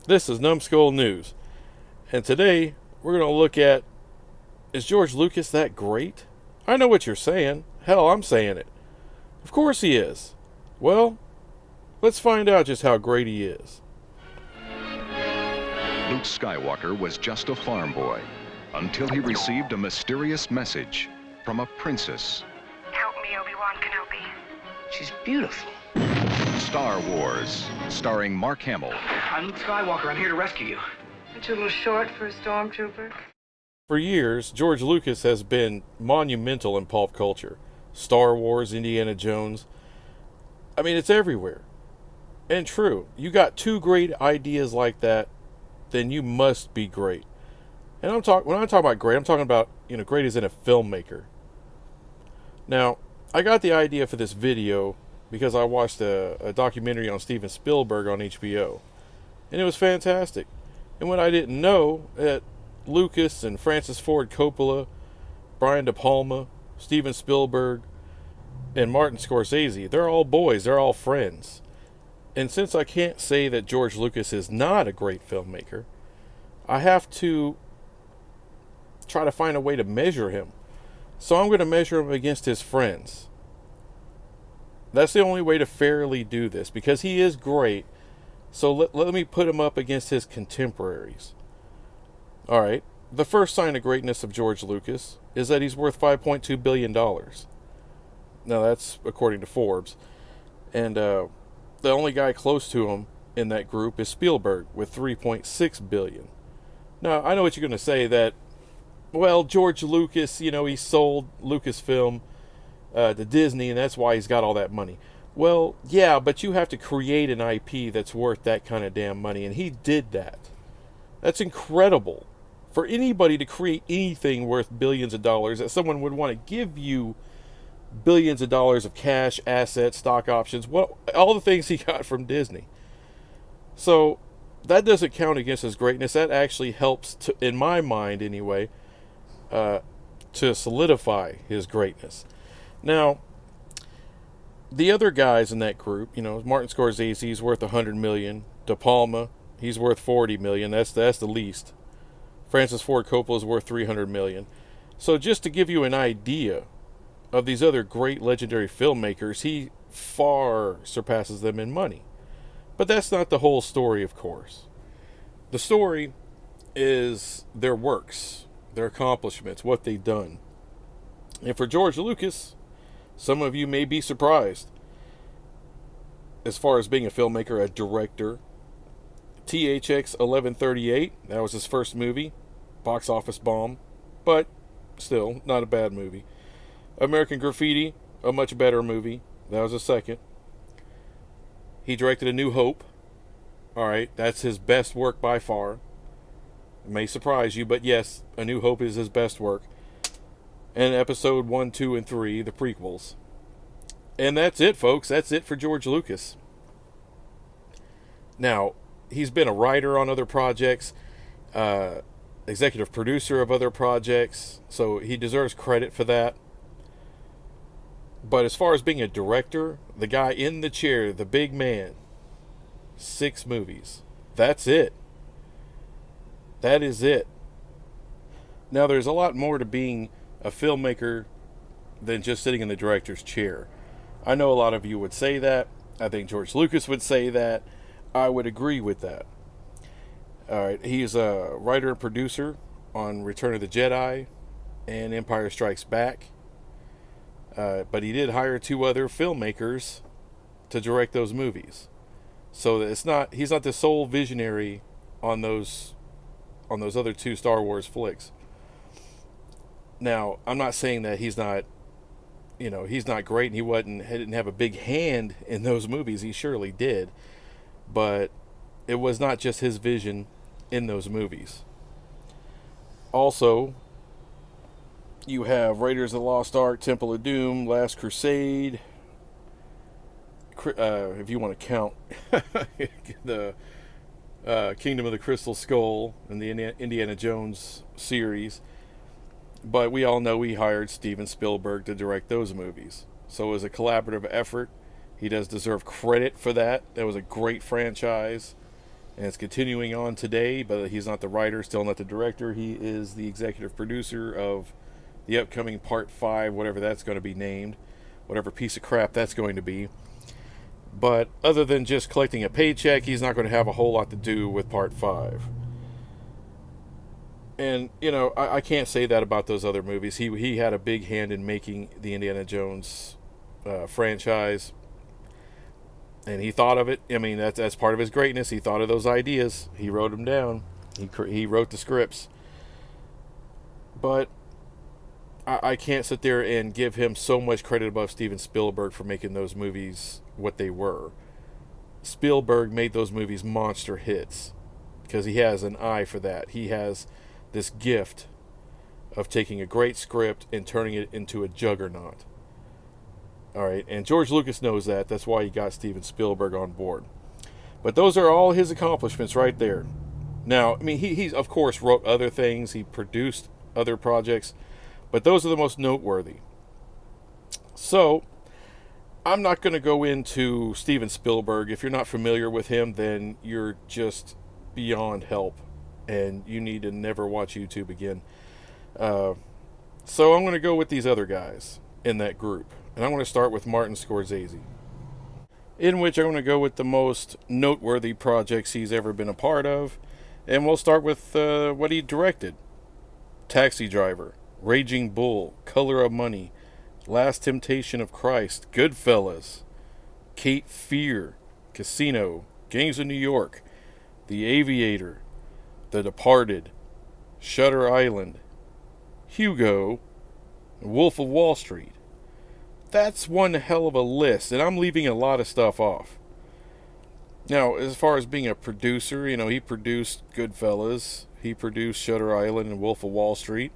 This is Numbskull News, and today we're going to look at, is George Lucas that great? I know what you're saying. Hell, I'm saying it. Of course he is. Well, let's find out just how great he is. Luke Skywalker was just a farm boy until he received a mysterious message from a princess. Help me, Obi-Wan Kenobi. She's beautiful. Star Wars, starring Mark Hamill. I'm Luke Skywalker. I'm here to rescue you. Aren't you a little short for a stormtrooper? For years, George Lucas has been monumental in pulp culture. Star Wars, Indiana Jones. I mean, it's everywhere. And true, you got two great ideas like that, then you must be great. And when I'm talking about great, I'm talking about, great as in a filmmaker. Now, I got the idea for this video because I watched a documentary on Steven Spielberg on HBO. And it was fantastic. And what I didn't know, that Lucas and Francis Ford Coppola, Brian De Palma, Steven Spielberg, and Martin Scorsese, they're all boys, they're all friends. And since I can't say that George Lucas is not a great filmmaker, I have to try to find a way to measure him. So I'm going to measure him against his friends. That's the only way to fairly do this, because he is great. So let me put him up against his contemporaries. Alright, the first sign of greatness of George Lucas is that he's worth $5.2 billion. Now that's according to Forbes. And the only guy close to him in that group is Spielberg with $3.6 billion. Now, I know what you're going to say, that, well, George Lucas, he sold Lucasfilm to Disney, and that's why he's got all that money. Well, yeah, but you have to create an IP that's worth that kind of damn money, and he did that. That's incredible. For anybody to create anything worth billions of dollars, that someone would want to give you billions of dollars of cash, assets, stock options, all the things he got from Disney. So that doesn't count against his greatness. That actually helps, in my mind anyway, to solidify his greatness. Now, the other guys in that group, Martin Scorsese, he's worth $100 million. De Palma, he's worth $40 million. That's the least. Francis Ford Coppola is worth $300 million. So just to give you an idea of these other great legendary filmmakers, he far surpasses them in money. But that's not the whole story, of course. The story is their works, their accomplishments, what they've done. And for George Lucas, some of you may be surprised. As far as being a filmmaker, a director, THX 1138, that was his first movie, box office bomb, but still not a bad movie. American Graffiti, a much better movie, that was a second. He directed A New Hope. Alright, that's his best work by far. It may surprise you, but yes, A New Hope is his best work. And Episode 1, 2, and 3, the prequels. And that's it, folks. That's it for George Lucas. Now, he's been a writer on other projects, executive producer of other projects, so he deserves credit for that. But as far as being a director, the guy in the chair, the big man, 6 movies. That's it. That is it. Now, there's a lot more to being a filmmaker than just sitting in the director's chair. I know a lot of you would say that. I think George Lucas would say that. I would agree with that. Alright, he's a writer and producer on Return of the Jedi and Empire Strikes Back. But he did hire 2 other filmmakers to direct those movies. So he's not the sole visionary on those other 2 Star Wars flicks. Now, I'm not saying that he's not great and he didn't have a big hand in those movies. He surely did. But it was not just his vision in those movies. Also, you have Raiders of the Lost Ark, Temple of Doom, Last Crusade. If you want to count the Kingdom of the Crystal Skull and the Indiana Jones series. But we all know he hired Steven Spielberg to direct those movies. So it was a collaborative effort. He does deserve credit for that. That was a great franchise. and it's continuing on today, but he's not the writer, still not the director. He is the executive producer of the upcoming Part 5, whatever that's going to be named, whatever piece of crap that's going to be. But other than just collecting a paycheck, he's not going to have a whole lot to do with Part 5. And, you know, I can't say that about those other movies. He had a big hand in making the Indiana Jones franchise. And he thought of it. I mean, that's part of his greatness. He thought of those ideas. He wrote them down. He wrote the scripts. But I can't sit there and give him so much credit above Steven Spielberg for making those movies what they were. Spielberg made those movies monster hits because he has an eye for that. He has this gift of taking a great script and turning it into a juggernaut. All right, and George Lucas knows that. That's why he got Steven Spielberg on board. But those are all his accomplishments right there. Now, I mean, he's of course wrote other things. He produced other projects. But those are the most noteworthy. So, I'm not going to go into Steven Spielberg. If you're not familiar with him, then you're just beyond help. And you need to never watch YouTube again. So I'm going to go with these other guys in that group. And I'm going to start with Martin Scorsese. In which I'm going to go with the most noteworthy projects he's ever been a part of. And we'll start with what he directed. Taxi Driver, Raging Bull, Color of Money, Last Temptation of Christ, Goodfellas, Cape Fear, Casino, Gangs of New York, The Aviator, The Departed, Shutter Island, Hugo, Wolf of Wall Street. That's one hell of a list, and I'm leaving a lot of stuff off. Now, as far as being a producer, you know, he produced Goodfellas, he produced Shutter Island and Wolf of Wall Street.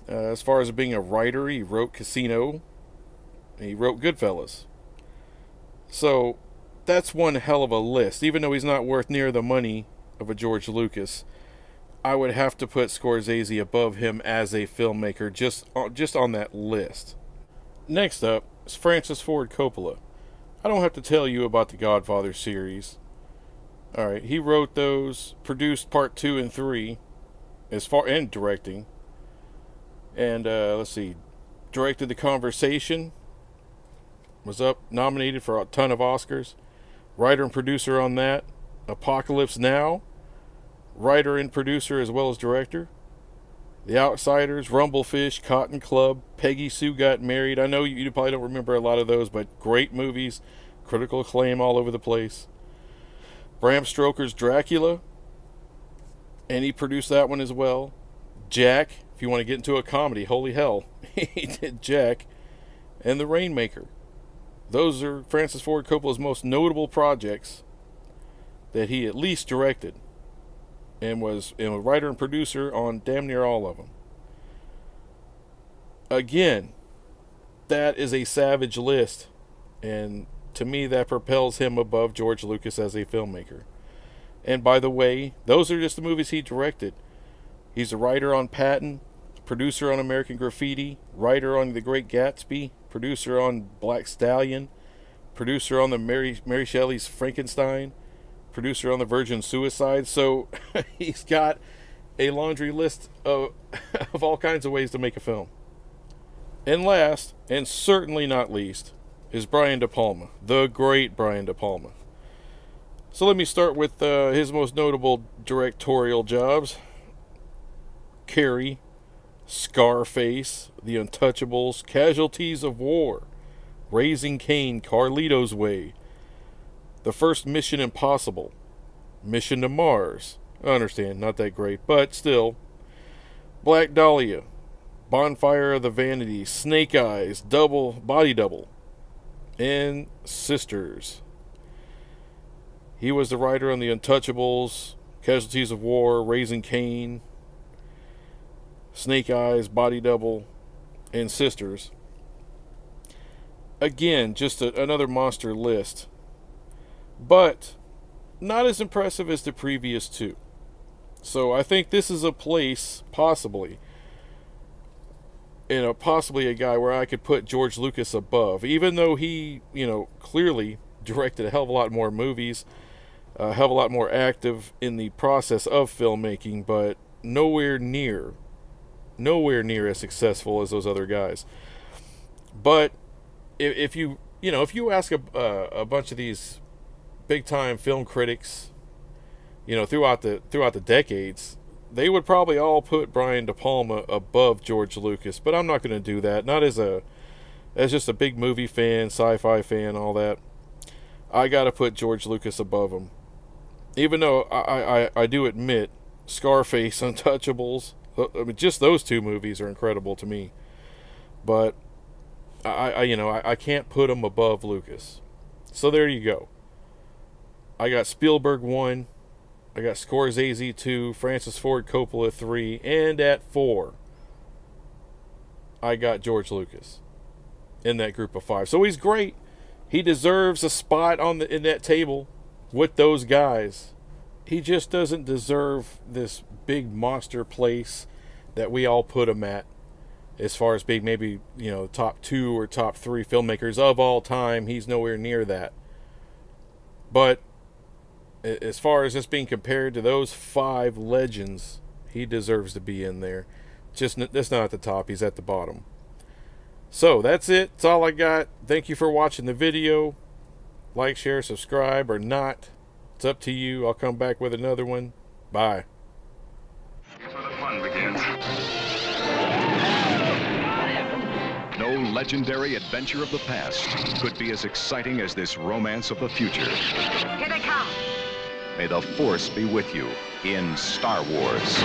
As far as being a writer, he wrote Casino, and he wrote Goodfellas. So, that's one hell of a list. Even though he's not worth near the money of a George Lucas, I would have to put Scorsese above him as a filmmaker, just on that list. Next up is Francis Ford Coppola. I don't have to tell you about the Godfather series. Alright, he wrote those, produced part 2 and 3, and directing. And, let's see, directed The Conversation, was nominated for a ton of Oscars. Writer and producer on that. Apocalypse Now, writer and producer as well as director. The Outsiders, Rumblefish, Cotton Club, Peggy Sue Got Married. I know you probably don't remember a lot of those, but great movies. Critical acclaim all over the place. Bram Stoker's Dracula, and he produced that one as well. Jack, if you want to get into a comedy, holy hell, he did Jack. And The Rainmaker. Those are Francis Ford Coppola's most notable projects that he at least directed. And was a writer and producer on damn near all of them. Again, that is a savage list. And to me, that propels him above George Lucas as a filmmaker. And by the way, those are just the movies he directed. He's a writer on Patton, producer on American Graffiti, writer on The Great Gatsby, producer on Black Stallion, producer on the Mary Shelley's Frankenstein, producer on The Virgin Suicide. So he's got a laundry list of all kinds of ways to make a film. And last, and certainly not least, is Brian De Palma, the great Brian De Palma. So let me start with his most notable directorial jobs. Carrie, Scarface, The Untouchables, Casualties of War, Raising Cain, Carlito's Way, The First Mission Impossible, Mission to Mars. I understand, not that great, but still. Black Dahlia, Bonfire of the Vanities, Snake Eyes, Body Double, and Sisters. He was the writer on The Untouchables, Casualties of War, Raising Cain, Snake Eyes, Body Double, and Sisters. Again, just another monster list. But not as impressive as the previous two. So I think this is a place, possibly a guy where I could put George Lucas above. Even though he, clearly directed a hell of a lot more movies. a hell of a lot more active in the process of filmmaking, but nowhere near as successful as those other guys. But if you ask a bunch of these big time film critics, throughout the decades, they would probably all put Brian De Palma above George Lucas. But I'm not going to do that. Not as just a big movie fan, sci-fi fan, all that. I got to put George Lucas above him. Even though I do admit Scarface, Untouchables, I mean, just those two movies are incredible to me. But I can't put them above Lucas. So there you go. I got Spielberg 1, I got Scorsese 2, Francis Ford Coppola 3, and at 4, I got George Lucas in that group of 5. So he's great. He deserves a spot in that table with those guys. He just doesn't deserve this big monster place that we all put him at, as far as being maybe, top 2 or top 3 filmmakers of all time. He's nowhere near that. But as far as just being compared to those 5 legends, he deserves to be in there. That's not at the top. He's at the bottom. So that's it. That's all I got. Thank you for watching the video. Like, share, subscribe, or not. It's up to you. I'll come back with another one. Bye. Here's where the fun begins. No legendary adventure of the past could be as exciting as this romance of the future. Here they come. May the Force be with you in Star Wars.